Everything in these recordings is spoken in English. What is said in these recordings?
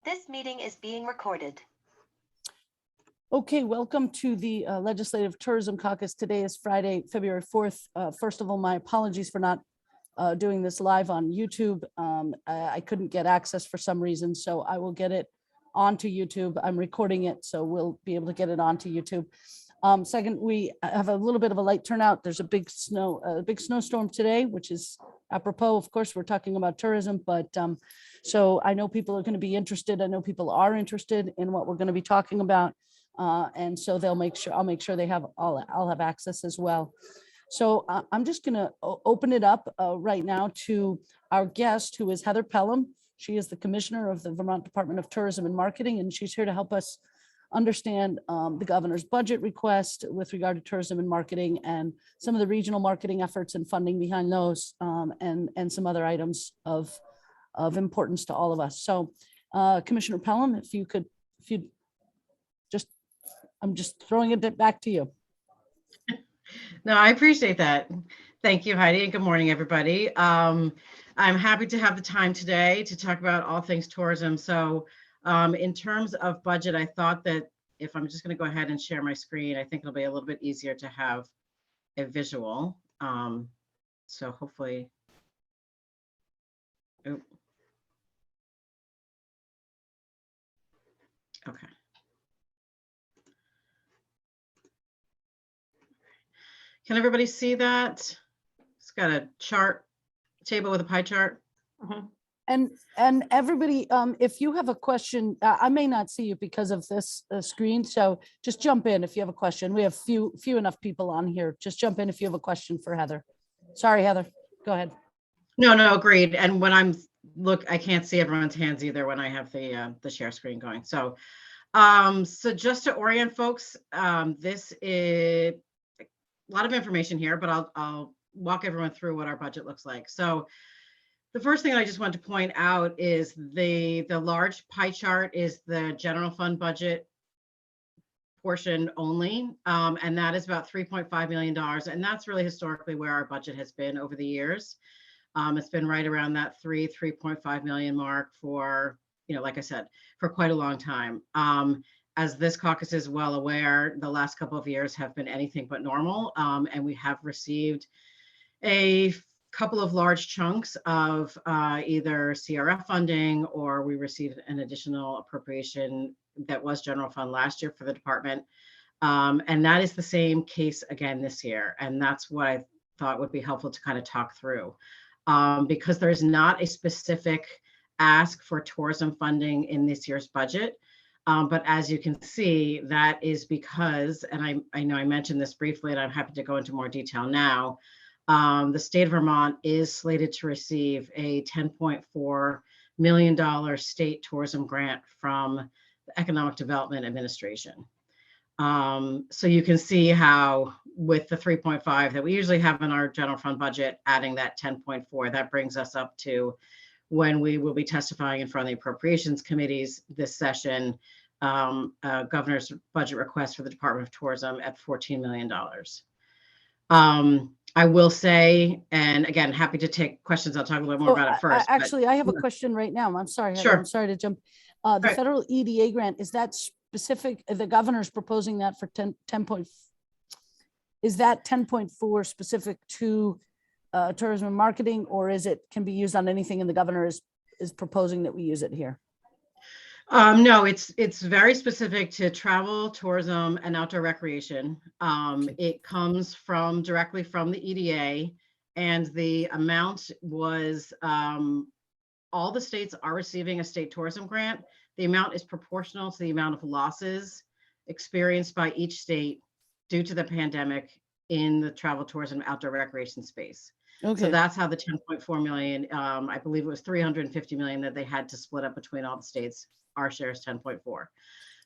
This meeting is being recorded. Okay, welcome to the Legislative Tourism Caucus. Today is Friday, February 4th. First of all, my apologies for not doing this live on YouTube. I couldn't get access for some reason, so I will get it onto YouTube. I'm recording it, so we'll be able to get it onto YouTube. Second, we have a little bit of a light turnout. There's a big snowstorm today, which is apropos. Of course, we're talking about tourism, but so I know people are going to be interested. I know people are interested in what we're going to be talking about. And so I'll make sure they have I'll have access as well. So I'm just going to open it up right now to our guest, who is Heather Pelham. She is the Commissioner of the Vermont Department of Tourism and Marketing, and she's here to help us understand the governor's budget request with regard to tourism and marketing and some of the regional marketing efforts and funding behind those, and some other items of importance to all of us. So Commissioner Pelham, I'm just throwing it back to you. No, I appreciate that. Thank you, Heidi, and good morning, everybody. I'm happy to have the time today to talk about all things tourism. So in terms of budget, I thought that if I'm just going to go ahead and share my screen, I think it'll be a little bit easier to have a visual. So hopefully, okay. Can everybody see that? It's got a chart, table with a pie chart. And everybody, if you have a question, I may not see you because of this screen, so just jump in if you have a question. We have few enough people on here. Just jump in if you have a question for Heather. Sorry, Heather, go ahead. No, agreed. And when I can't see everyone's hands either when I have the share screen going. So, so just to orient folks, this is a lot of information here, but I'll walk everyone through what our budget looks like. So the first thing I just want to point out is the large pie chart is the general fund budget portion only, and that is about $3.5 million. And that's really historically where our budget has been over the years. It's been right around that $3.5 million mark for, like I said, for quite a long time. As this caucus is well aware, the last couple of years have been anything but normal, and we have received a couple of large chunks of either CRF funding, or we received an additional appropriation that was general fund last year for the department. And that is the same case again this year. And that's what I thought would be helpful to kind of talk through, because there's not a specific ask for tourism funding in this year's budget. But as you can see, that is because, and I know I mentioned this briefly, and I'm happy to go into more detail now, the state of Vermont is slated to receive a $10.4 million state tourism grant from the Economic Development Administration. So you can see how with the 3.5 that we usually have in our general fund budget, adding that 10.4, that brings us up to when we will be testifying in front of the appropriations committees this session, governor's budget request for the Department of Tourism at $14 million. I will say, and again, happy to take questions. I'll talk a little more about it first. Actually, I have a question right now. I'm sorry, Heather, sure. I'm sorry to jump. The federal EDA grant, is that specific? The governor's proposing that for 10 point. Is that 10.4 specific to tourism and marketing, or can be used on anything, and the governor is proposing that we use it here? No, it's very specific to travel, tourism, and outdoor recreation. It comes directly from the EDA, and the amount was, all the states are receiving a state tourism grant. The amount is proportional to the amount of losses experienced by each state due to the pandemic in the travel, tourism, outdoor recreation space. Okay. So that's how the 10.4 million, I believe it was 350 million that they had to split up between all the states. Our share is 10.4.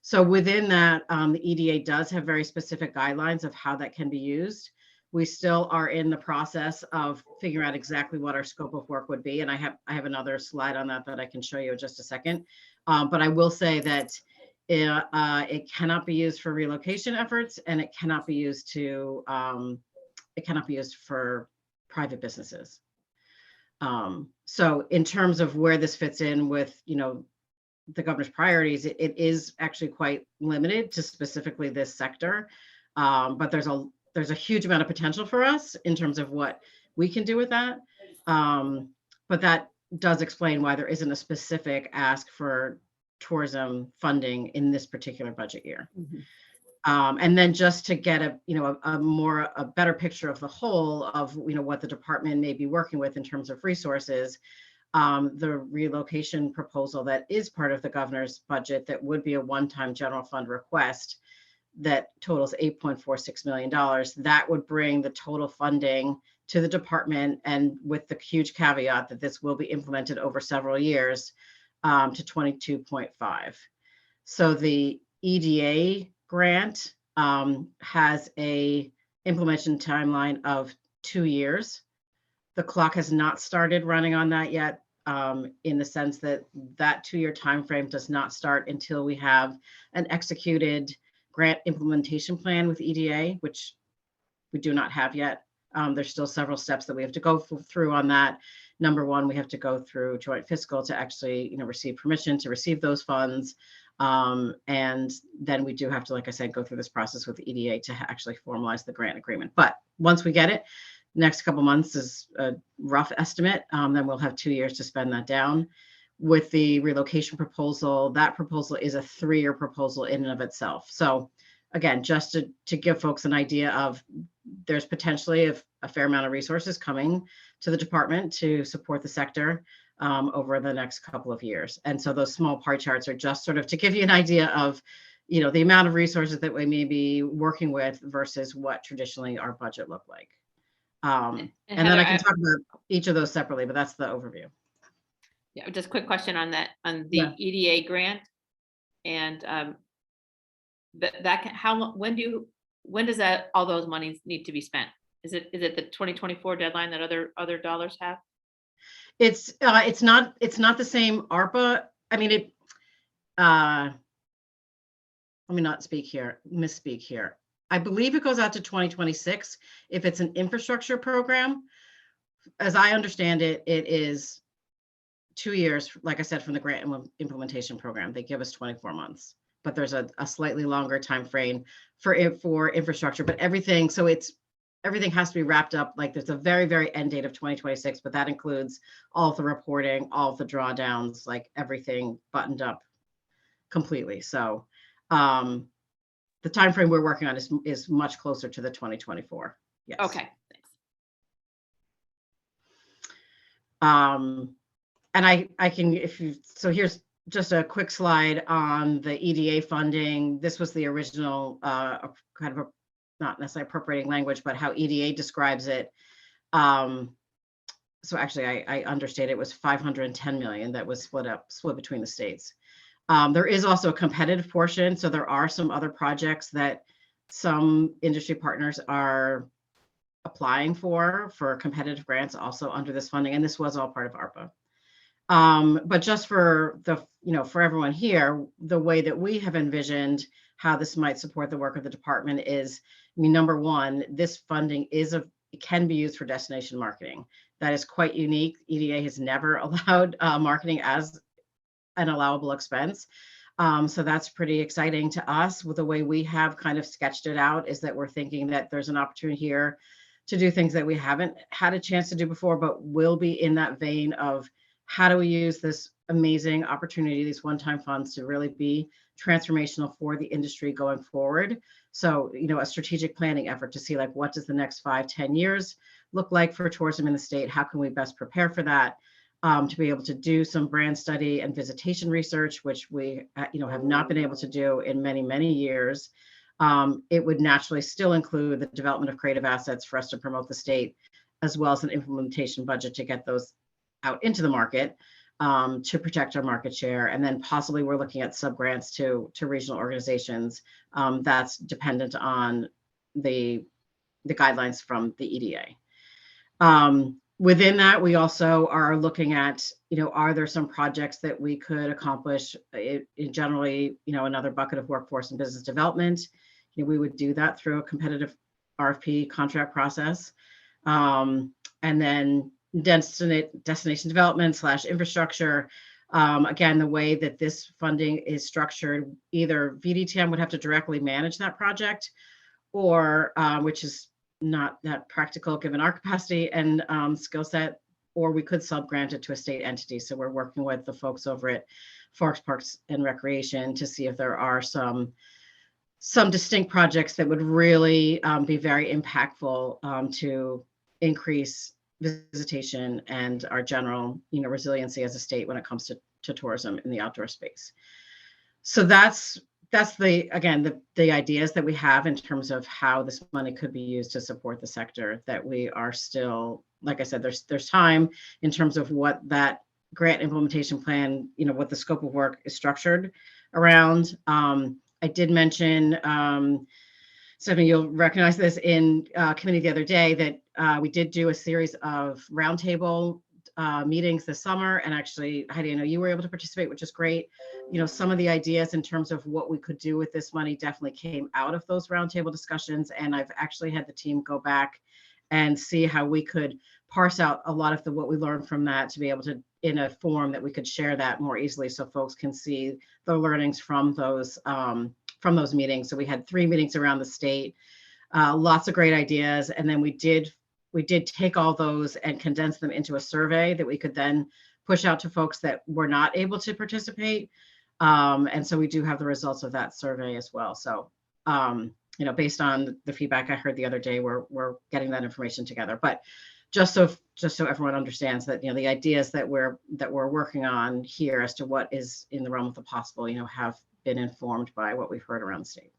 So within that, the EDA does have very specific guidelines of how that can be used. We still are in the process of figuring out exactly what our scope of work would be. And I have another slide on that I can show you in just a second. But I will say that it cannot be used for relocation efforts, and it cannot be used for private businesses. So in terms of where this fits in with, the governor's priorities, it is actually quite limited to specifically this sector. But there's a huge amount of potential for us in terms of what we can do with that. But that does explain why there isn't a specific ask for tourism funding in this particular budget year. And then just to get a better picture of the whole of, what the department may be working with in terms of resources, the relocation proposal that is part of the governor's budget that would be a one-time general fund request that totals $8.46 million, that would bring the total funding to the department, and with the huge caveat that this will be implemented over several years, to 22.5. So the EDA grant has a implementation timeline of 2 years. The clock has not started running on that yet, in the sense that that 2-year timeframe does not start until we have an executed grant implementation plan with EDA, which we do not have yet. There's still several steps that we have to go through on that. Number one, we have to go through joint fiscal to actually, receive permission to receive those funds. And then we do have to, like I said, go through this process with the EDA to actually formalize the grant agreement. But once we get it, next couple months is a rough estimate. Then we'll have 2 years to spend that down. With the relocation proposal, that proposal is a 3-year proposal in and of itself. So again, just to give folks an idea of, there's potentially a fair amount of resources coming to the department to support the sector over the next couple of years. And so those small pie charts are just sort of to give you an idea of, the amount of resources that we may be working with versus what traditionally our budget looked like. And then I can talk about each of those separately, but that's the overview. Yeah, just a quick question on that, on the Yeah. EDA grant, and when does that, all those monies need to be spent? Is it the 2024 deadline that other dollars have? It's not the same ARPA. I mean, let me not misspeak here. I believe it goes out to 2026 if it's an infrastructure program. As I understand it, it is 2 years, like I said, from the grant implementation program. They give us 24 months, but there's a slightly longer time frame for infrastructure. But everything has to be wrapped up. Like there's a very, very end date of 2026, but that includes all of the reporting, all of the drawdowns, like everything buttoned up completely. So the time frame we're working on is much closer to the 2024. Yes. Okay. Thanks. And I can, so here's just a quick slide on the EDA funding. This was the original kind of not necessarily appropriating language, but how EDA describes it. So actually I understate it was 510 million that was split between the states. There is also a competitive portion. So there are some other projects that some industry partners are applying for competitive grants also under this funding. And this was all part of ARPA. But just for for everyone here, the way that we have envisioned how this might support the work of the department is, number one, this funding it can be used for destination marketing. That is quite unique. EDA has never allowed marketing as an allowable expense. So that's pretty exciting to us. With the way we have kind of sketched it out is that we're thinking that there's an opportunity here to do things that we haven't had a chance to do before, but will be in that vein of how do we use this amazing opportunity, these one-time funds, to really be transformational for the industry going forward. So, a strategic planning effort to see like, what does the next 5-10 years look like for tourism in the state? How can we best prepare for that? To be able to do some brand study and visitation research, which we, have not been able to do in many, many years. It would naturally still include the development of creative assets for us to promote the state, as well as an implementation budget to get those out into the market, to protect our market share. And then possibly we're looking at sub-grants to regional organizations. That's dependent on the guidelines from the EDA. Within that, we also are looking at, are there some projects that we could accomplish in generally, another bucket of workforce and business development. We would do that through a competitive RFP contract process. And then destination development / infrastructure. Again, the way that this funding is structured, either VDTM would have to directly manage that project, or which is not that practical given our capacity and skill set, or we could sub-grant it to a state entity. So we're working with the folks over at Forks Parks and Recreation to see if there are some distinct projects that would really be very impactful to increase visitation and our general, resiliency as a state when it comes to tourism in the outdoor space. So that's the ideas that we have in terms of how this money could be used to support the sector, that we are still, like I said, there's time in terms of what that grant implementation plan, what the scope of work is structured around. I did mention, Stephanie, you'll recognize this in committee the other day, that we did do a series of roundtable meetings this summer. And actually, Heidi, I know you were able to participate, which is great. Some of the ideas in terms of what we could do with this money definitely came out of those roundtable discussions. And I've actually had the team go back and see how we could parse out a lot of what we learned from that to be able to, in a form that we could share that more easily so folks can see the learnings from those meetings. So we had 3 meetings around the state, lots of great ideas. And then we did take all those and condense them into a survey that we could then push out to folks that were not able to participate. And so we do have the results of that survey as well. So, based on the feedback I heard the other day, we're getting that information together. But just so everyone understands that, the ideas that we're working on here as to what is in the realm of the possible, have been informed by what we've heard around the state.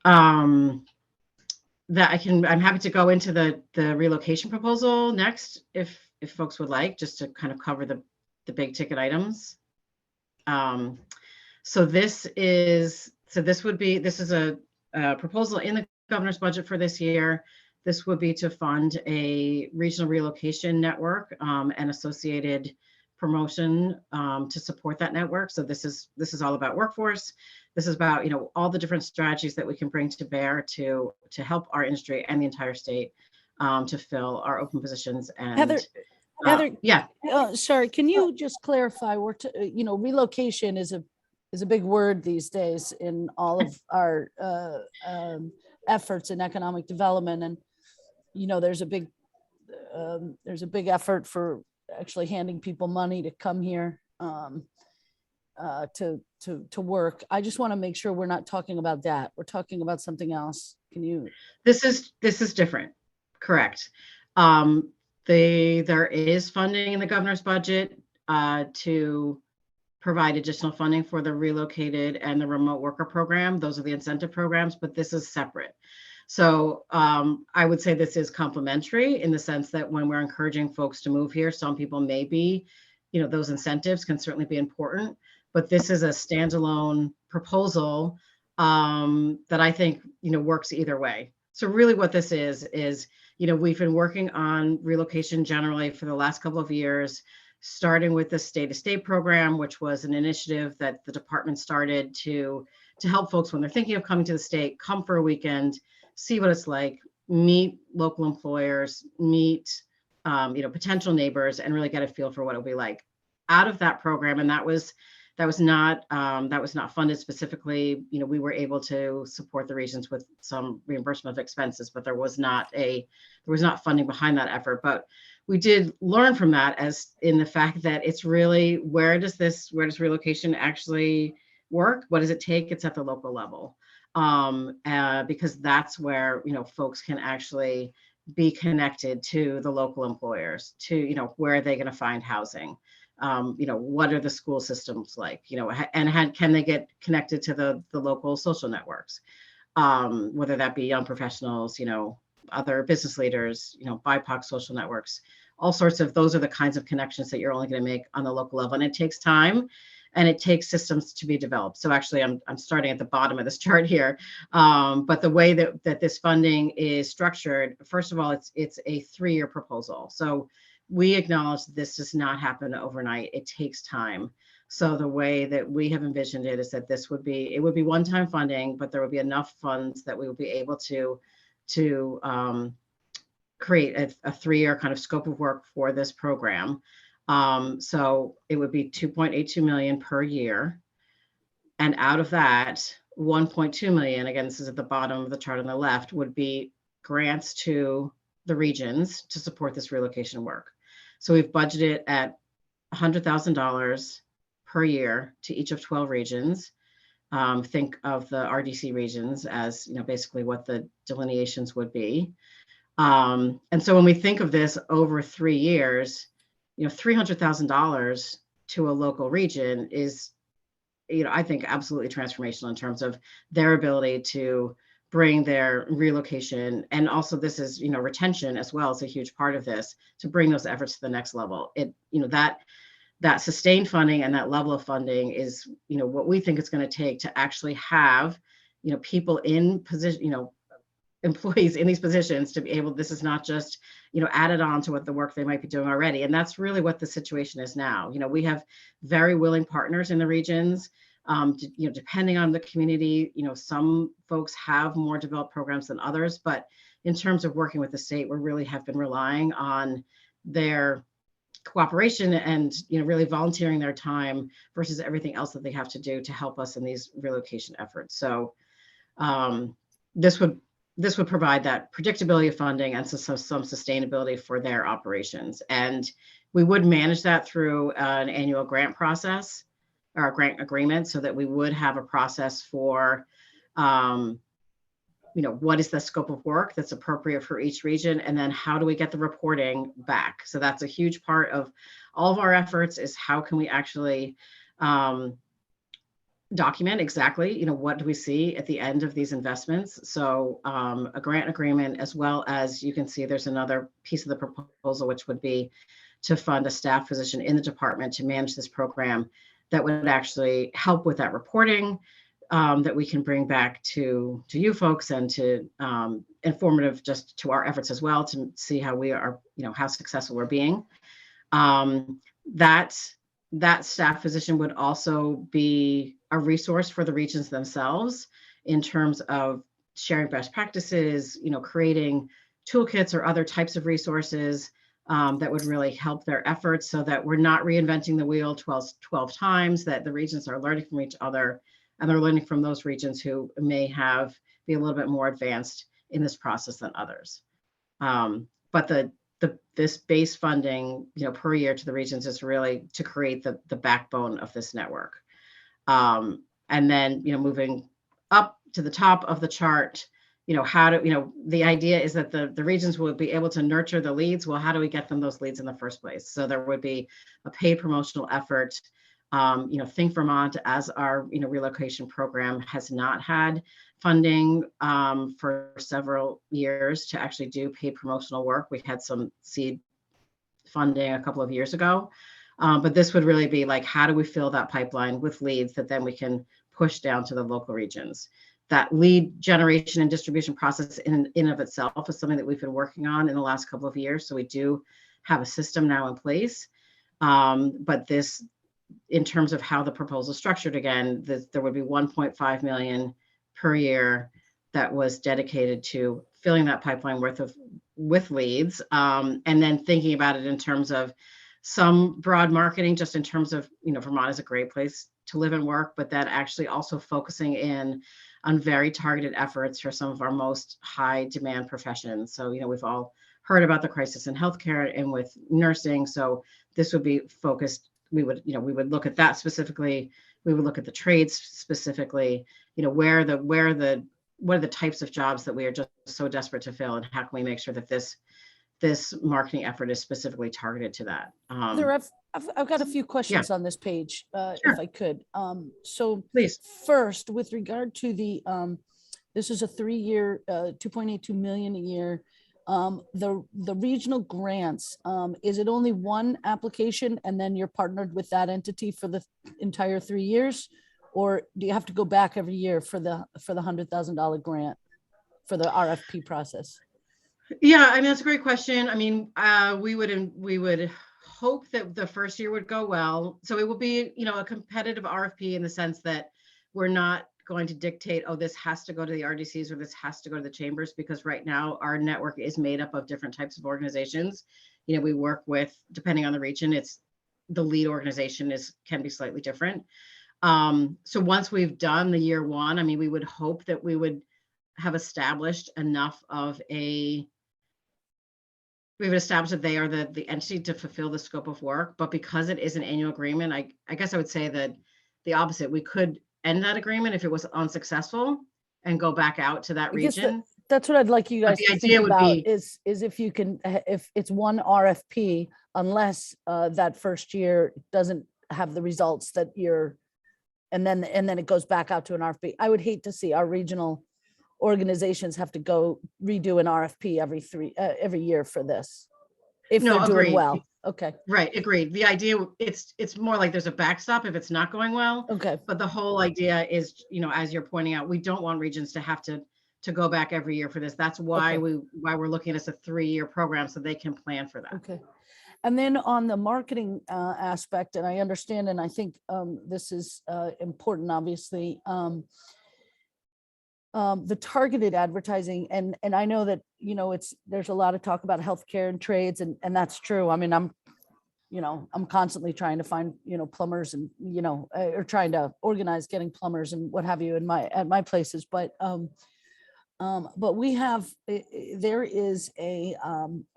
I'm happy to go into the relocation proposal next, if folks would like, just to kind of cover the big ticket items. So this is a proposal in the governor's budget for this year. This would be to fund a regional relocation network and associated promotion to support that network. So this is all about workforce. This is about, all the different strategies that we can bring to bear to help our industry and the entire state to fill our open positions. And Heather, yeah. Sorry, can you just clarify? Relocation is a big word these days in all of our efforts in economic development, and there's a big effort for actually handing people money to come here to work. I just want to make sure we're not talking about that. We're talking about something else. Can you? This is different. Correct. There is funding in the governor's budget to provide additional funding for the relocated and the remote worker program. Those are the incentive programs, but this is separate. So I would say this is complementary in the sense that when we're encouraging folks to move here, some people may be, those incentives can certainly be important, but this is a standalone proposal that I think, works either way. So really what this is, we've been working on relocation generally for the last couple of years, starting with the state-to-state program, which was an initiative that the department started to help folks when they're thinking of coming to the state, come for a weekend, see what it's like, meet local employers, meet potential neighbors, and really get a feel for what it'll be like. Out of that program, and that was not funded specifically. We were able to support the regions with some reimbursement of expenses, but there was not funding behind that effort. But we did learn from that, as in the fact that it's really, where does relocation actually work? What does it take? It's at the local level, because that's where folks can actually be connected to the local employers, to where are they going to find housing, what are the school systems like, and can they get connected to the local social networks, whether that be young professionals, other business leaders, BIPOC social networks, all sorts of, those are the kinds of connections that you're only going to make on the local level. And it takes time and it takes systems to be developed. So actually I'm starting at the bottom of this chart here. But the way that this funding is structured, first of all, it's a 3-year proposal. So we acknowledge this does not happen overnight. It takes time. So the way that we have envisioned it is that it would be one-time funding, but there would be enough funds that we would be able to create a 3-year kind of scope of work for this program. So it would be 2.82 million per year. And out of that, 1.2 million, again, this is at the bottom of the chart on the left, would be grants to the regions to support this relocation work. So we've budgeted at $100,000 per year to each of 12 regions. Think of the RDC regions as, basically what the delineations would be. And so when we think of this over 3 years, $300,000 to a local region is, I think absolutely transformational in terms of their ability to bring their relocation. And also this is, retention as well is a huge part of this, to bring those efforts to the next level. That sustained funding and that level of funding is, what we think it's going to take to actually have, people in position, employees in these positions to be able, this is not just, added on to what the work they might be doing already. And that's really what the situation is now. We have very willing partners in the regions, depending on the community, some folks have more developed programs than others, but in terms of working with the state, we really have been relying on their cooperation and, really volunteering their time versus everything else that they have to do to help us in these relocation efforts. So this would provide that predictability of funding and some sustainability for their operations. And we would manage that through an annual grant process or a grant agreement, so that we would have a process for, what is the scope of work that's appropriate for each region, and then how do we get the reporting back? So that's a huge part of all of our efforts, is how can we actually document exactly, what do we see at the end of these investments? So a grant agreement, as well as, you can see there's another piece of the proposal, which would be to fund a staff position in the department to manage this program that would actually help with that reporting, that we can bring back to you folks, and to informative just to our efforts as well, to see how we are, how successful we're being. That staff position would also be a resource for the regions themselves in terms of sharing best practices, creating toolkits or other types of resources that would really help their efforts, so that we're not reinventing the wheel 12 times, that the regions are learning from each other, and they're learning from those regions who may be a little bit more advanced in this process than others. But this base funding, per year to the regions is really to create the backbone of this network. And then, moving up to the top of the chart, the idea is that the regions will be able to nurture the leads. Well, how do we get them those leads in the first place? So there would be a paid promotional effort. Think Vermont, as our, relocation program, has not had funding for several years to actually do paid promotional work. We had some seed funding a couple of years ago, but this would really be like, how do we fill that pipeline with leads that then we can push down to the local regions? That lead generation and distribution process in of itself is something that we've been working on in the last couple of years. So we do have a system now in place, but this, in terms of how the proposal is structured, again, there would be 1.5 million per year that was dedicated to filling that pipeline with leads, and then thinking about it in terms of some broad marketing, just in terms of, Vermont is a great place to live and work, but that actually also focusing in on very targeted efforts for some of our most high demand professions. So, we've all heard about the crisis in healthcare and with nursing. So this would be focused. We would look at that specifically. We would look at the trades specifically, what are the types of jobs that we are just so desperate to fill, and how can we make sure that this marketing effort is specifically targeted to that. I've got a few questions on this page, Sure. if I could. So Please. First, with regard to the, this is a 3-year, 2.82 million a year. The regional grants, is it only one application and then you're partnered with that entity for the entire 3 years? Or do you have to go back every year for the $100,000 grant for the RFP process? Yeah, I mean, that's a great question. I mean, we would hope that the first year would go well. So it will be, a competitive RFP in the sense that we're not going to dictate, oh, this has to go to the RDCs or this has to go to the chambers, because right now our network is made up of different types of organizations. We work with, depending on the region, it's the lead organization can be slightly different. So once we've done the year one, I mean, we would hope that we would have established enough of we would establish that they are the entity to fulfill the scope of work. But because it is an annual agreement, I guess I would say that the opposite. We could end that agreement if it was unsuccessful and go back out to that I guess region. that's what I'd like you guys the to idea think would about be- is if you can, if it's one RFP, unless that first year doesn't have the results that you're, and then it goes back out to an RFP. I would hate to see our regional organizations have to go redo an RFP every year for this. If No, they're doing agreed. well. Okay, Right, agreed. The idea, it's more like there's a backstop if it's not going well. okay, But the whole idea is, as you're pointing out, we don't want regions to have to go back every year for this. That's why Okay. we're looking at this a 3-year program so they can plan for that. okay. And then on the marketing aspect, and I understand, and I think this is important, obviously, the targeted advertising, and I know that, there's a lot of talk about healthcare and trades, and that's true. I mean, I'm constantly trying to find, plumbers and, or trying to organize getting plumbers and what have you at my places. But we have, there is a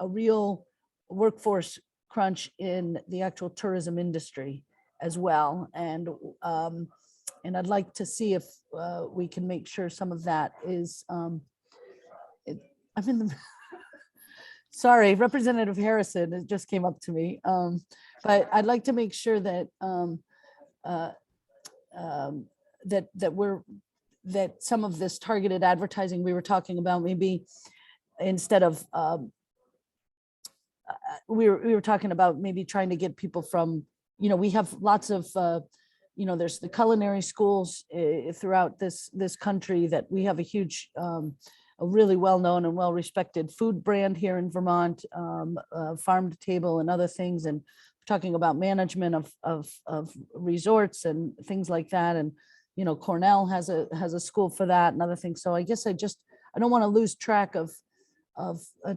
real workforce crunch in the actual tourism industry as well. And I'd like to see if we can make sure some of that is, I'm in the, sorry, Representative Harrison, it just came up to me. But I'd like to make sure that that some of this targeted advertising we were talking about, maybe instead of, we were talking about maybe trying to get people from, we have lots of, there's the culinary schools throughout this country that we have a huge, a really well-known and well-respected food brand here in Vermont, farm to table and other things, and talking about management of resorts and things like that. And, Cornell has a school for that and other things. So I guess I don't want to lose track of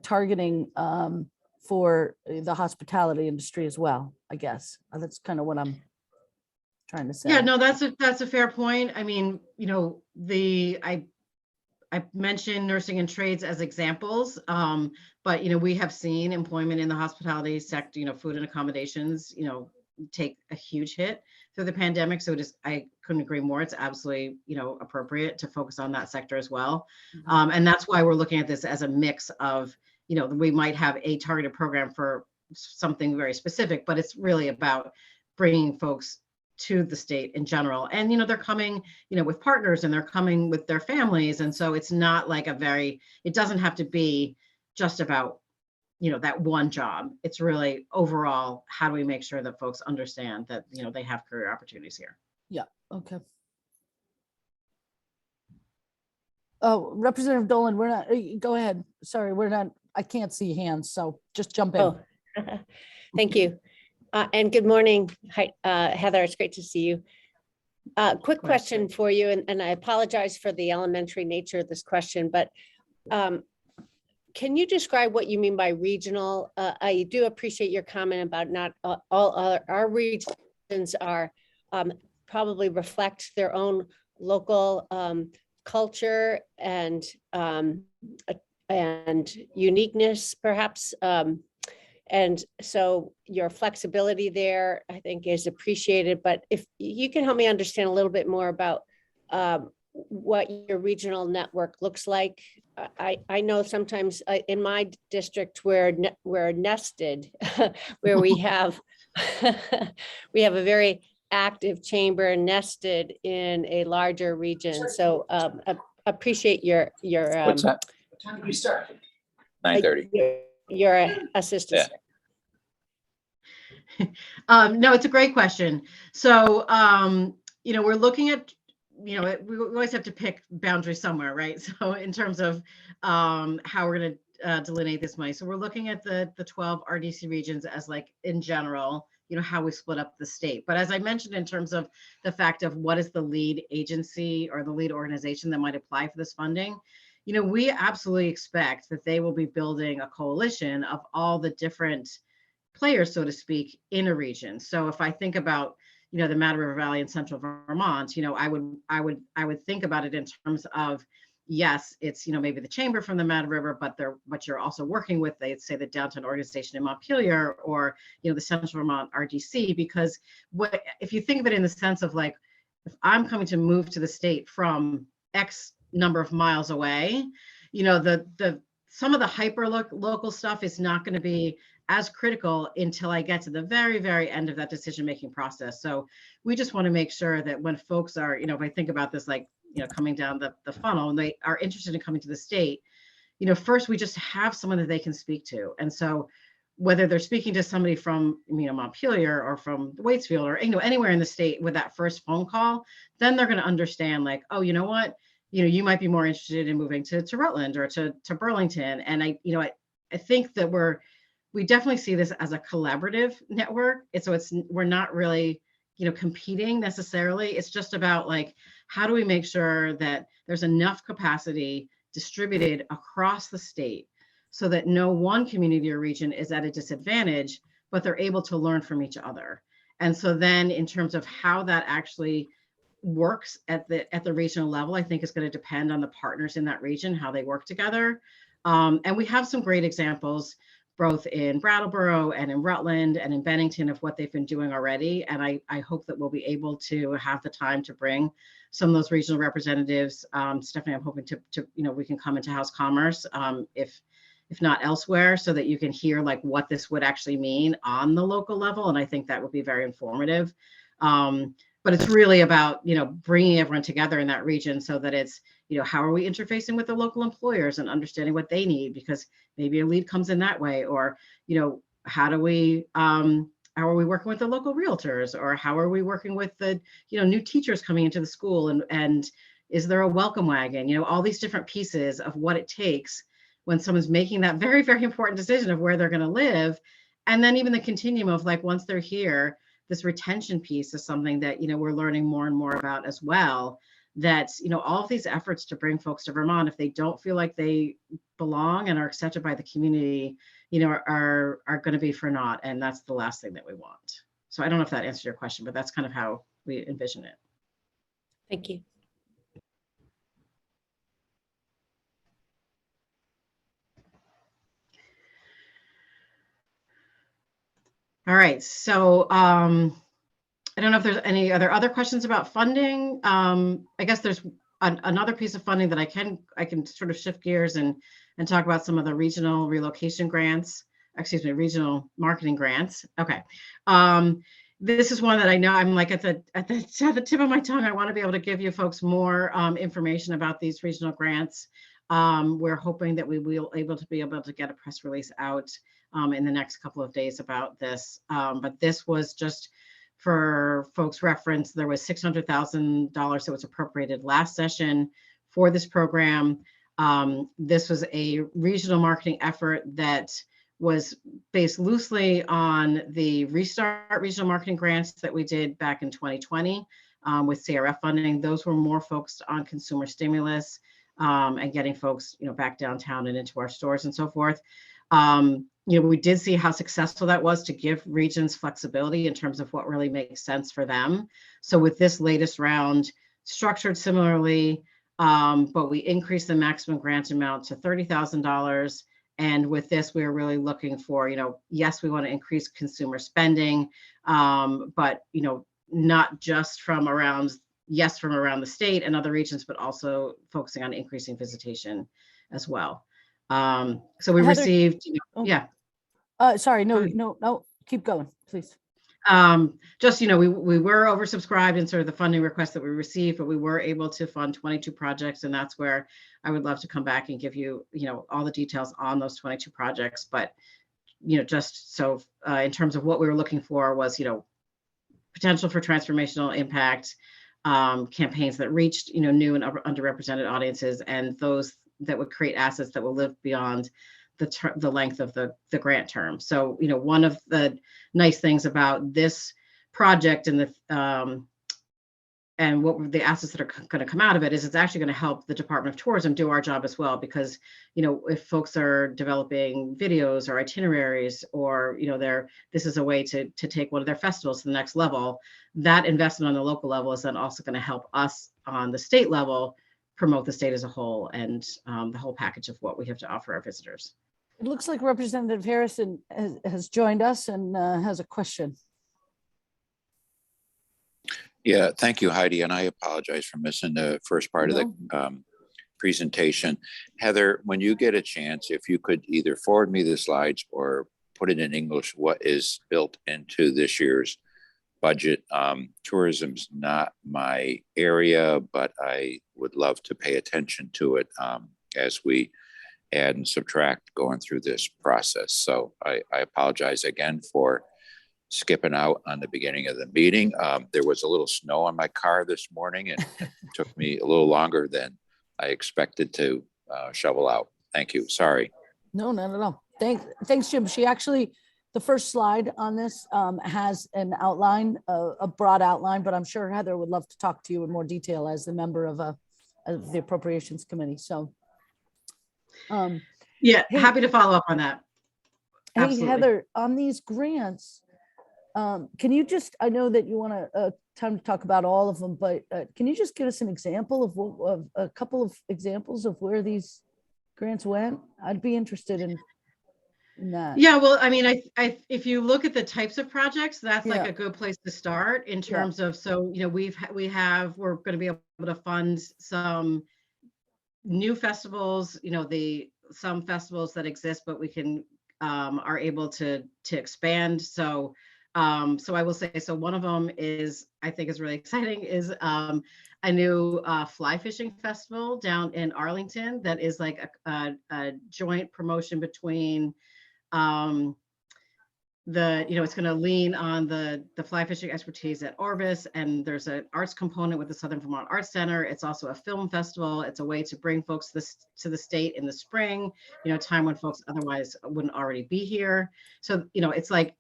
targeting for the hospitality industry as well, I guess. That's kind of what I'm trying to say. Yeah, no, that's a fair point. I mean, I mentioned nursing and trades as examples, but we have seen employment in the hospitality sector, food and accommodations, take a huge hit through the pandemic. So I couldn't agree more. It's absolutely, appropriate to focus on that sector as well. Mhm. And that's why we're looking at this as a mix of, we might have a targeted program for something very specific, but it's really about bringing folks to the state in general. And, they're coming, with partners, and they're coming with their families. And so it's not like it doesn't have to be just about, that one job. It's really overall, how do we make sure that folks understand that, they have career opportunities here? Yeah, okay. Oh, Representative Dolan, go ahead. Sorry, I can't see hands, so just jump in. Oh, thank you. And good morning. Hi, Heather, it's great to see you. Quick question for you, and I apologize for the elementary nature of this question, but can you describe what you mean by regional? I do appreciate your comment about not all our regions are probably reflect their own local culture and uniqueness, perhaps. And so your flexibility there, I think, is appreciated. But if you can help me understand a little bit more about what your regional network looks like. I know sometimes in my district we're nested, where we have we have a very active chamber nested in a larger region. So appreciate your What's that? What time did we start? 9:30. Your assistance. Yeah. No, it's a great question. So, we're looking at, we always have to pick boundaries somewhere, right? So in terms of how we're going to delineate this money. So we're looking at the 12 RDC regions as like in general, how we split up the state. But as I mentioned, in terms of the fact of what is the lead agency or the lead organization that might apply for this funding, we absolutely expect that they will be building a coalition of all the different, players, so to speak, in a region. So if I think about, you know, the Mad River Valley and Central Vermont, you know, I would think about it in terms of, yes, it's, you know, maybe the chamber from the Mad River, but you're also working with, they'd say, the downtown organization in Montpelier, or, you know, the Central Vermont RDC, because what, if you think of it in the sense of like, if I'm coming to move to the state from X number of miles away, you know, the some of the hyper local stuff is not going to be as critical until I get to the very, very end of that decision-making process. So we just want to make sure that when folks are, you know, if I think about this, like, you know, coming down the funnel and they are interested in coming to the state, you know, first we just have someone that they can speak to. And so whether they're speaking to somebody from, you know, Montpelier or from Waitsfield or, you know, anywhere in the state with that first phone call, then they're going to understand like, oh, you know what, you know, you might be more interested in moving to Rutland or to Burlington. And I think that we definitely see this as a collaborative network. We're not really, you know, competing necessarily. It's just about like, how do we make sure that there's enough capacity distributed across the state so that no one community or region is at a disadvantage, but they're able to learn from each other. And so then in terms of how that actually works at the regional level, I think is going to depend on the partners in that region, how they work together. And we have some great examples, both in Brattleboro and in Rutland and in Bennington, of what they've been doing already. And I hope that we'll be able to have the time to bring some of those regional representatives. Stephanie, I'm hoping to you know, we can come into House Commerce, if not elsewhere, so that you can hear like what this would actually mean on the local level. And I think that would be very informative. But it's really about, you know, bringing everyone together in that region so that it's, you know, how are we interfacing with the local employers and understanding what they need, because maybe a lead comes in that way, or, you know, how are we working with the local realtors, or how are we working with the, you know, new teachers coming into the school, and is there a welcome wagon, you know, all these different pieces of what it takes when someone's making that very, very important decision of where they're going to live. And then even the continuum of like, once they're here, this retention piece is something that, you know, we're learning more and more about as well. That, you know, all of these efforts to bring folks to Vermont, if they don't feel like they belong and are accepted by the community, you know, are going to be for naught. And that's the last thing that we want. So I don't know if that answers your question, but that's kind of how we envision it. Thank you. All right, so I don't know if there's any other questions about funding. I guess there's another piece of funding that I can sort of shift gears and talk about some of the regional relocation grants, regional marketing grants. Okay. This is one that I know I'm like at the tip of my tongue. I want to be able to give you folks more information about these regional grants. We're hoping that we will be able to get a press release out in the next couple of days about this. But this was just for folks' reference, there was $600,000 that was appropriated last session for this program. This was a regional marketing effort that was based loosely on the Restart regional marketing grants that we did back in 2020 with CRF funding. Those were more focused on consumer stimulus and getting folks, you know, back downtown and into our stores and so forth. You know, we did see how successful that was to give regions flexibility in terms of what really makes sense for them. So with this latest round, structured similarly, but we increased the maximum grant amount to $30,000. And with this, we're really looking for, you know, yes, we want to increase consumer spending, but, you know, not just from around the state and other regions, but also focusing on increasing visitation as well. So we Heather, received, yeah. Sorry, no, keep going, please. Just, you know, we were oversubscribed in sort of the funding request that we received, but we were able to fund 22 projects. And that's where I would love to come back and give you, you know, all the details on those 22 projects. But, you know, just so in terms of what we were looking for was, you know, potential for transformational impact, campaigns that reached, you know, new and underrepresented audiences, and those that would create assets that will live beyond the length of the grant term. So, you know, one of the nice things about this project and the what the assets that are going to come out of it is it's actually going to help the Department of Tourism do our job as well, because, you know, if folks are developing videos or itineraries, or, you know, this is a way to take one of their festivals to the next level, that investment on the local level is then also going to help us on the state level promote the state as a whole, and the whole package of what we have to offer our visitors. It looks like Representative Harrison has joined us and has a question. Yeah, thank you, Heidi. And I apologize for missing the first part of the presentation. Heather, when you get a chance, if you could either forward me the slides or put it in English, what is built into this year's budget. Tourism's not my area, but I would love to pay attention to it as we add and subtract going through this process. So I apologize again for skipping out on the beginning of the meeting. There was a little snow on my car this morning, and it took me a little longer than I expected to shovel out. Thank you. Sorry. No, not at all. Thanks, Jim. She actually, the first slide on this has an outline, a broad outline, but I'm sure Heather would love to talk to you in more detail as the member of the Appropriations Committee. So, yeah, hey, happy to follow up on that. Absolutely. Hey, Heather, on these grants, can you just, I know that you want time to talk about all of them, but can you just give us an example of a couple of examples of where these grants went? I'd be interested in that. Yeah, well, I mean, if you look at the types of projects, that's Yeah. like a good place to start in terms of, so, you know, we're going to be able to fund some new festivals, you know, some festivals that exist, but we can are able to expand. So I will say, so one of them is, I think is really exciting, is a new fly fishing festival down in Arlington that is like a joint promotion between it's going to lean on the fly fishing expertise at Orvis, and there's an arts component with the Southern Vermont Arts Center. It's also a film festival. It's a way to bring folks to the state in the spring, you know, time when folks otherwise wouldn't already be here. So, you know, it's like,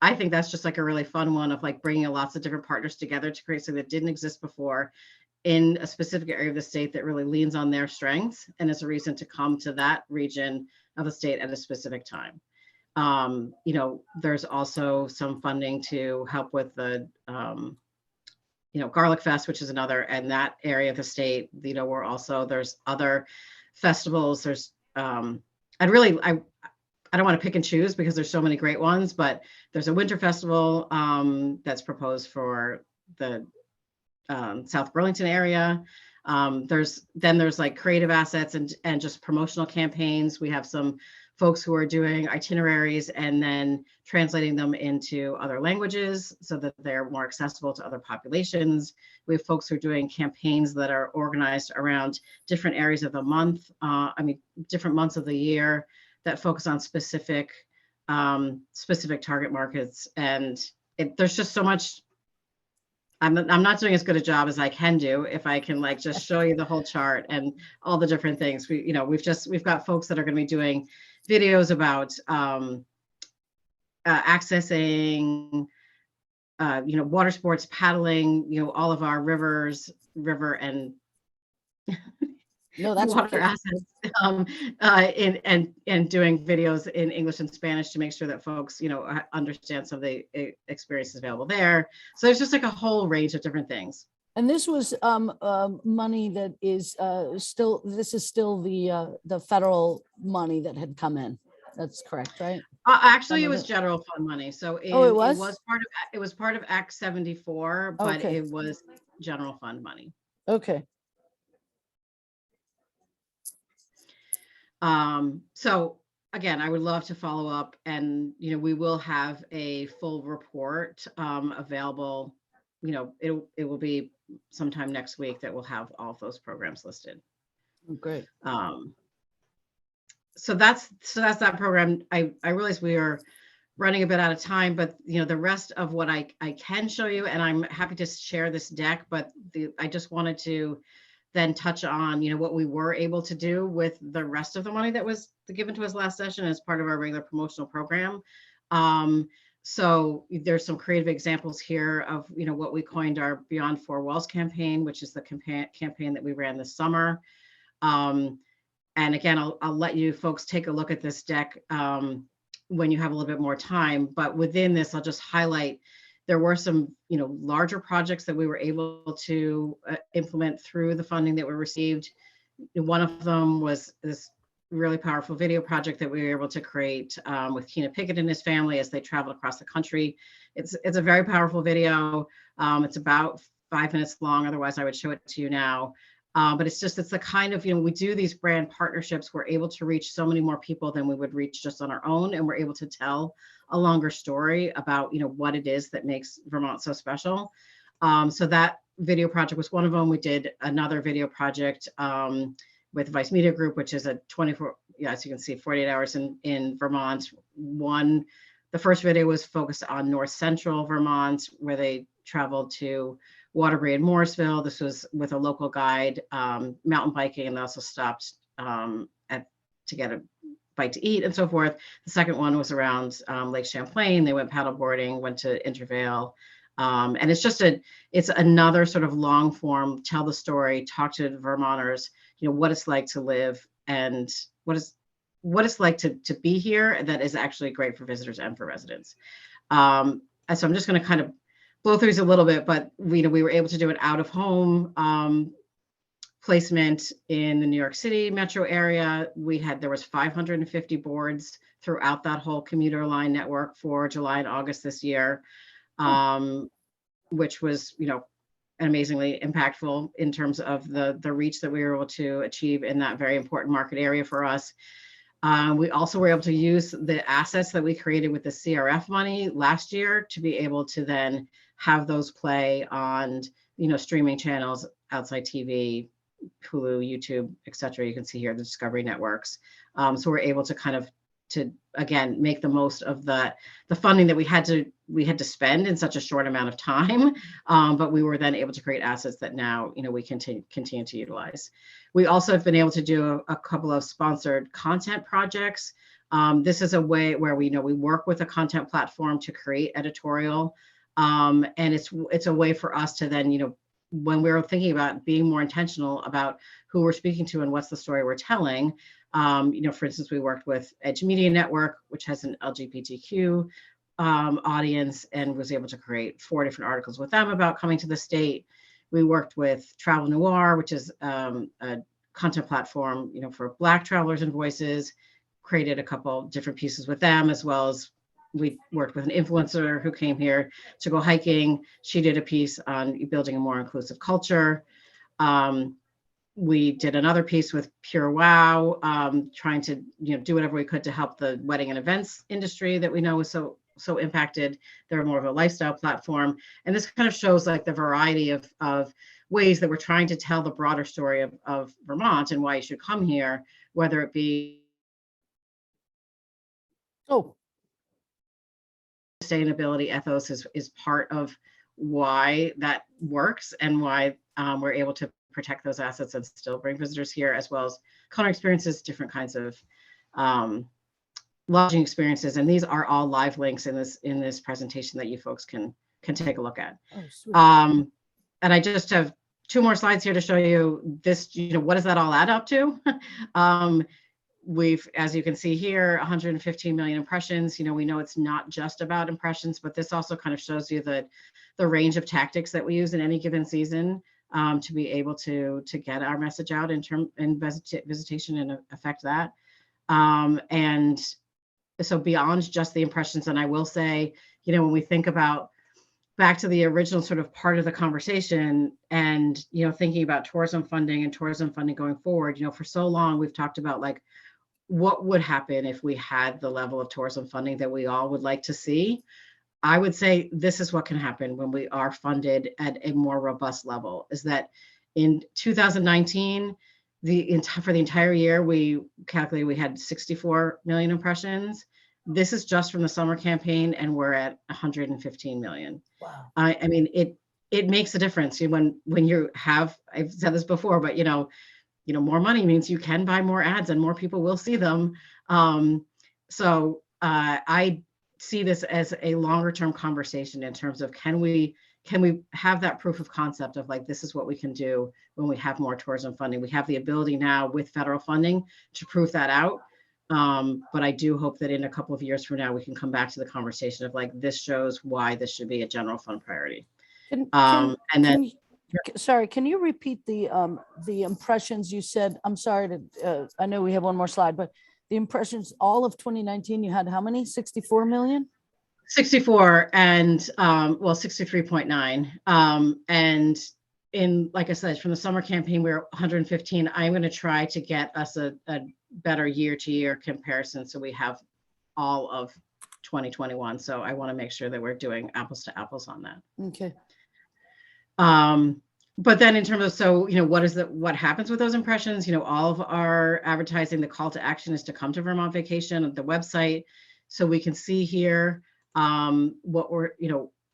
I think that's just like a really fun one of like bringing lots of different partners together to create something that didn't exist before in a specific area of the state that really leans on their strengths and is a reason to come to that region of the state at a specific time. You know, there's also some funding to help with the, Garlic Fest, which is another, and that area of the state, you know, there's other festivals. There's, I don't want to pick and choose because there's so many great ones, but there's a winter festival that's proposed for the South Burlington area. There's like creative assets and just promotional campaigns. We have some folks who are doing itineraries and then translating them into other languages so that they're more accessible to other populations. We have folks who are doing campaigns that are organized around different areas of the month. Different months of the year that focus on specific target markets. And there's just so much. I'm not doing as good a job as I can do if I can like just show you the whole chart and all the different things. We've got folks that are going to be doing videos about accessing water sports, paddling, all of our river and No, that's water okay. assets, and doing videos in English and Spanish to make sure that folks, understand some of the experiences available there. So there's just like a whole range of different things. And this was money that is still the federal money that had come in. That's correct, right? Actually, it was general fund money. So it was part of Act 74, but Okay. it was general fund money. Okay. So again, I would love to follow up, and we will have a full report available. It will be sometime next week that we'll have all of those programs listed. Great. So that's that program. I realize we are running a bit out of time, but the rest of what I can show you, and I'm happy to share this deck, but I just wanted to then touch on, what we were able to do with the rest of the money that was given to us last session as part of our regular promotional program. So there's some creative examples here of, what we coined our Beyond Four Walls campaign, which is the campaign that we ran this summer. And again, I'll let you folks take a look at this deck when you have a little bit more time. But within this, I'll just highlight there were some, larger projects that we were able to implement through the funding that we received. One of them was this really powerful video project that we were able to create with Keena Pickett and his family as they travel across the country. It's a very powerful video. It's about 5 minutes long. Otherwise, I would show it to you now. But it's the kind of, we do these brand partnerships. We're able to reach so many more people than we would reach just on our own. And we're able to tell a longer story about, what it is that makes Vermont so special. So that video project was one of them. We did another video project with Vice Media Group, which is a 24, as you can see, 48 hours in Vermont. The first video was focused on North Central Vermont, where they traveled to Waterbury and Morrisville. This was with a local guide, mountain biking, and they also stopped to get a bite to eat and so forth. The second one was around Lake Champlain. They went paddleboarding, went to Intervale. And it's another sort of long form, tell the story, talk to Vermonters, what it's like to live and what it's like to be here that is actually great for visitors and for residents. And so I'm just going to kind of blow through these a little bit, but we were able to do an out of home placement in the New York City metro area. There was 550 boards throughout that whole commuter line network for July and August this year. Which was, amazingly impactful in terms of the reach that we were able to achieve in that very important market area for us. We also were able to use the assets that we created with the CRF money last year to be able to then have those play on, streaming channels, outside TV, Hulu, YouTube, et cetera. You can see here the Discovery networks. So we're able to kind of again make the most of the funding that we had to spend in such a short amount of time, but we were then able to create assets that now we continue to utilize. We also have been able to do a couple of sponsored content projects. This is a way where we work with a content platform to create editorial, and it's a way for us to then when we were thinking about being more intentional about who we're speaking to and what's the story we're telling. For instance, we worked with Edge Media Network, which has an LGBTQ audience, and was able to create 4 different articles with them about coming to the state. We worked with Travel Noir, which is a content platform, for Black travelers and voices, created a couple different pieces with them, as well as we worked with an influencer who came here to go hiking. She did a piece on building a more inclusive culture. We did another piece with Pure Wow, trying to do whatever we could to help the wedding and events industry that we know was so impacted. They're more of a lifestyle platform, and this kind of shows like the variety of ways that we're trying to tell the broader story of Vermont and why you should come here, whether it be sustainability ethos is part of why that works and why we're able to protect those assets and still bring visitors here, as well as culinary experiences, different kinds of lodging experiences. And these are all live links in this presentation that you folks can take a look at. And I just have 2 more slides here to show you this, what does that all add up to? We've, as you can see here, 115 million impressions. We know it's not just about impressions, but this also kind of shows you the range of tactics that we use in any given season to be able to get our message out in visitation and affect that. And so beyond just the impressions, and I will say, when we think about back to the original sort of part of the conversation and, thinking about tourism funding going forward, for so long, we've talked about like, what would happen if we had the level of tourism funding that we all would like to see? I would say this is what can happen when we are funded at a more robust level, is that in 2019, for the entire year, we calculated we had 64 million impressions. This is just from the summer campaign, and we're at 115 million. Wow. I mean, it makes a difference when you have, I've said this before, but more money means you can buy more ads and more people will see them. So I see this as a longer term conversation in terms of can we have that proof of concept of like, this is what we can do when we have more tourism funding. We have the ability now with federal funding to prove that out. But I do hope that in a couple of years from now, we can come back to the conversation of like, this shows why this should be a general fund priority. And then, Sorry, can you repeat the impressions you said? I'm sorry to, I know we have one more slide, but the impressions, all of 2019, you had how many? 64 million? 64 and, well, 63.9. And in, like I said, from the summer campaign, we were 115. I'm going to try to get us a better year-to-year comparison. So we have all of 2021. So I want to make sure that we're doing apples to apples on that. Okay. But then in terms of, so, what happens with those impressions, all of our advertising, the call to action is to come to Vermont Vacation, the website. So we can see here what we're,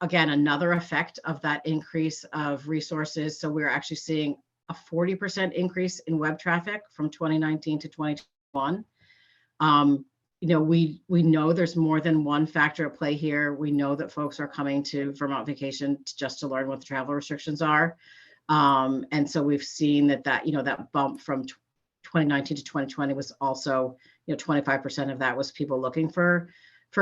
again, another effect of that increase of resources. So we're actually seeing a 40% increase in web traffic from 2019 to 2021. We know there's more than one factor at play here. We know that folks are coming to Vermont Vacation just to learn what the travel restrictions are. And so we've seen that bump from 2019 to 2020 was also, 25% of that was people looking for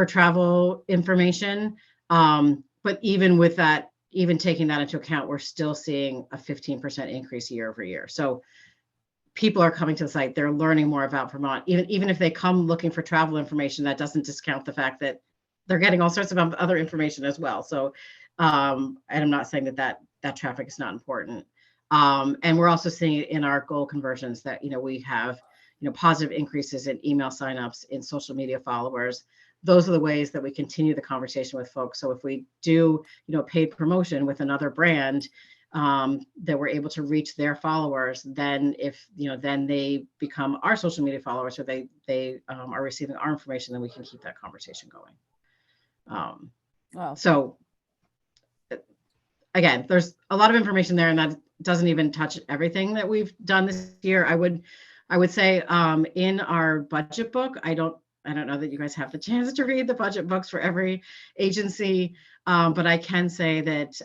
travel information. But even with that, even taking that into account, we're still seeing a 15% increase year over year. So people are coming to the site, they're learning more about Vermont. Even if they come looking for travel information, that doesn't discount the fact that they're getting all sorts of other information as well. So, and I'm not saying that traffic is not important. And we're also seeing it in our goal conversions that, we have, positive increases in email signups, in social media followers. Those are the ways that we continue the conversation with folks. So if we do, paid promotion with another brand, that we're able to reach their followers, then then they become our social media followers, or they are receiving our information, then we can keep that conversation going. Wow. So again, there's a lot of information there, and that doesn't even touch everything that we've done this year. I would say in our budget book, I don't know that you guys have the chance to read the budget books for every agency, but I can say that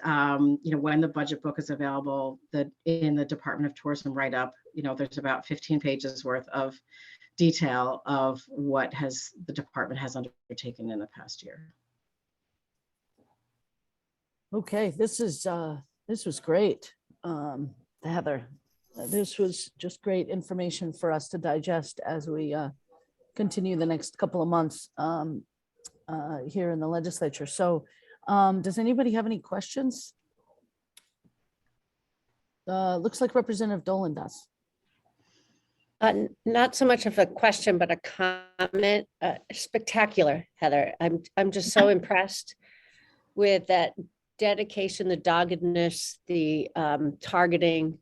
when the budget book is available, that in the Department of Tourism write-up, there's about 15 pages worth of detail of what the department has undertaken in the past year. Okay, this was great, Heather. This was just great information for us to digest as we continue the next couple of months here in the legislature. So does anybody have any questions? Looks like Representative Dolan does. Not so much of a question, but a comment. Spectacular, Heather. I'm just so impressed with that dedication, the doggedness, the targeting,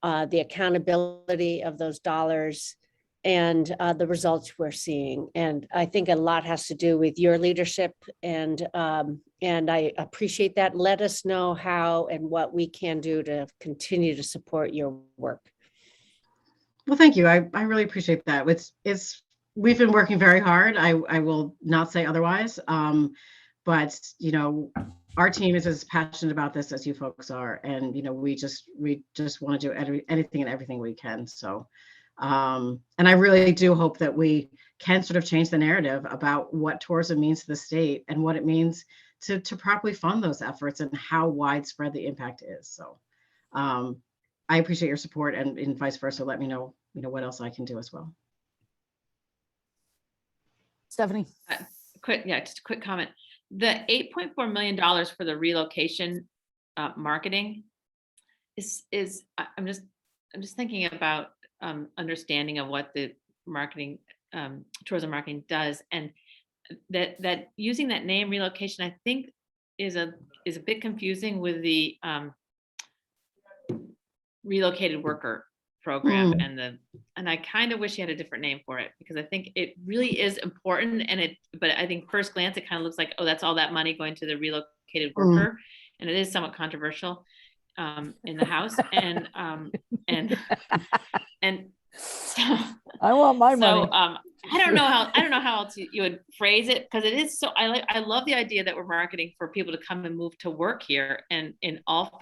the accountability of those dollars, and the results we're seeing. And I think a lot has to do with your leadership, and I appreciate that. Let us know how and what we can do to continue to support your work. Well, thank you. I really appreciate that. We've been working very hard. I will not say otherwise. But our team is as passionate about this as you folks are, and we just want to do anything and everything we can. So, and I really do hope that we can sort of change the narrative about what tourism means to the state and what it means to properly fund those efforts and how widespread the impact is. So, I appreciate your support, and vice versa. Let me know, what else I can do as well. Stephanie. Just a quick comment. The $8.4 million for the relocation marketing is I'm just thinking about understanding of what the marketing tourism marketing does, and that using that name relocation, I think is a bit confusing with the relocated worker program and I kind of wish you had a different name for it, because I think it really is important, but I think first glance it kind of looks like, oh, that's all that money going to the relocated worker, and it is somewhat controversial in the House, and So, I want my so money. I don't know how else you would phrase it, because it is so, I love the idea that we're marketing for people to come and move to work here, and in all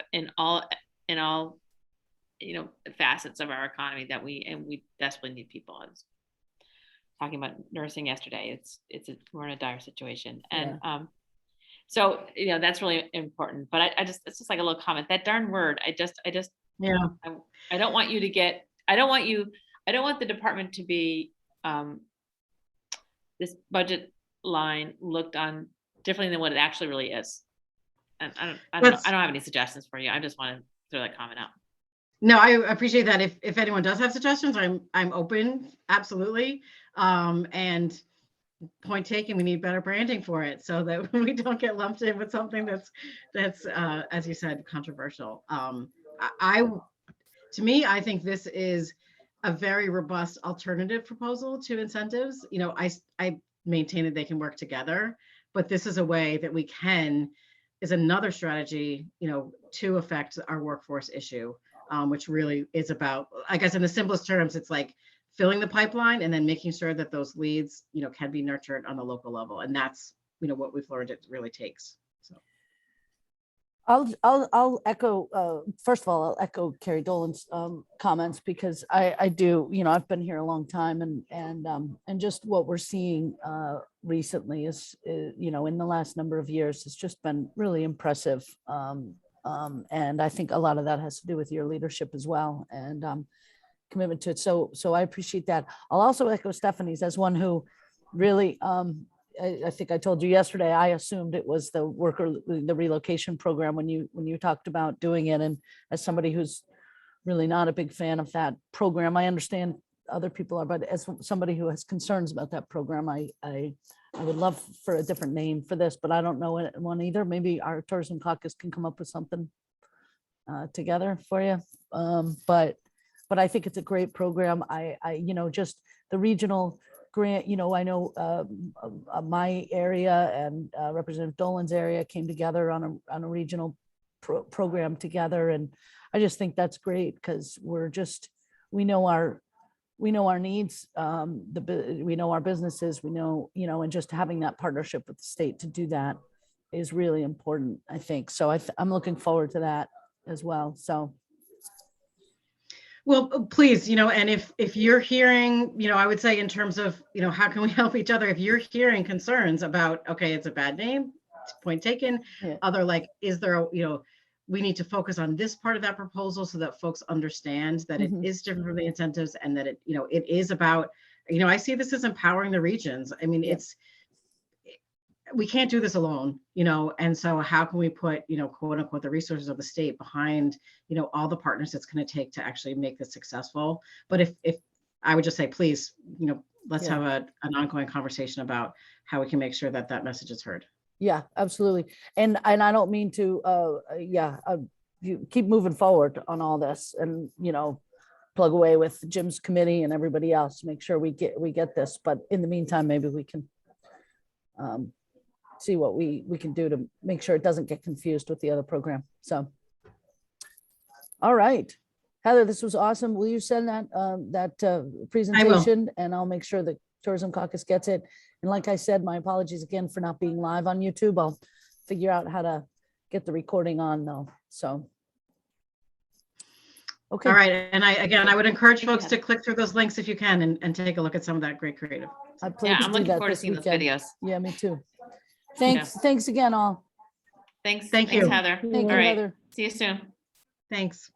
facets of our economy that we desperately need people. I was talking about nursing yesterday. We're in a dire situation, and so that's really important. But it's just like a little comment. That darn word. I don't want you to get. I don't want the department to be this budget line looked on differently than what it actually really is. And I don't have any suggestions for you. I just want to throw that comment out. No, I appreciate that. If anyone does have suggestions, I'm open, absolutely. And point taken, we need better branding for it so that we don't get lumped in with something that's as you said, controversial. To me, I think this is a very robust alternative proposal to incentives. I maintain that they can work together, but this is a way that is another strategy, to affect our workforce issue, which really is about, I guess in the simplest terms, it's like filling the pipeline and then making sure that those leads, can be nurtured on the local level. And that's, what we've learned it really takes. So. I'll echo, first of all, I'll echo Carrie Dolan's comments, because I do, I've been here a long time, and just what we're seeing recently is, in the last number of years, has just been really impressive. And I think a lot of that has to do with your leadership as well, and commitment to it. So I appreciate that. I'll also echo Stephanie's as one who really, I think I told you yesterday, I assumed it was the relocation program when you talked about doing it. And as somebody who's really not a big fan of that program, I understand other people are, but as somebody who has concerns about that program, I would love for a different name for this, but I don't know one either. Maybe our Tourism Caucus can come up with something together for you. But I think it's a great program. I just the regional grant, I know my area and Representative Dolan's area came together on a regional program together. And I just think that's great, because we know our needs, we know our businesses, and just having that partnership with the state to do that is really important, I think. So I'm looking forward to that as well. So. Well, please, and if you're hearing, I would say in terms of, how can we help each other? If you're hearing concerns about, okay, it's a bad name, point taken, other is there, we need to focus on this part of that proposal so that folks understand that it is different from the incentives, and that it is about, I see this as empowering the regions. I mean, we can't do this alone, and so how can we put, quote unquote, the resources of the state behind, all the partners it's going to take to actually make this successful. But if I would just say, please, let's have an ongoing conversation about how we can make sure that message is heard. Yeah, absolutely. And I don't mean to, you keep moving forward on all this, and, plug away with Jim's committee and everybody else to make sure we get this. But in the meantime, maybe we can see what we can do to make sure it doesn't get confused with the other program. So, all right, Heather, this was awesome. Will you send that presentation? And I'll make sure that Tourism Caucus gets it. And like I said, my apologies again for not being live on YouTube. I'll figure out how to get the recording on though. So. Okay. All right. And I would encourage folks to click through those links if you can, and take a look at some of that great creative. I'm looking forward to seeing those videos. Yeah, me too. Thanks again, all. Thanks. Thank you, Heather. Thank you, Heather. See you soon. Thanks.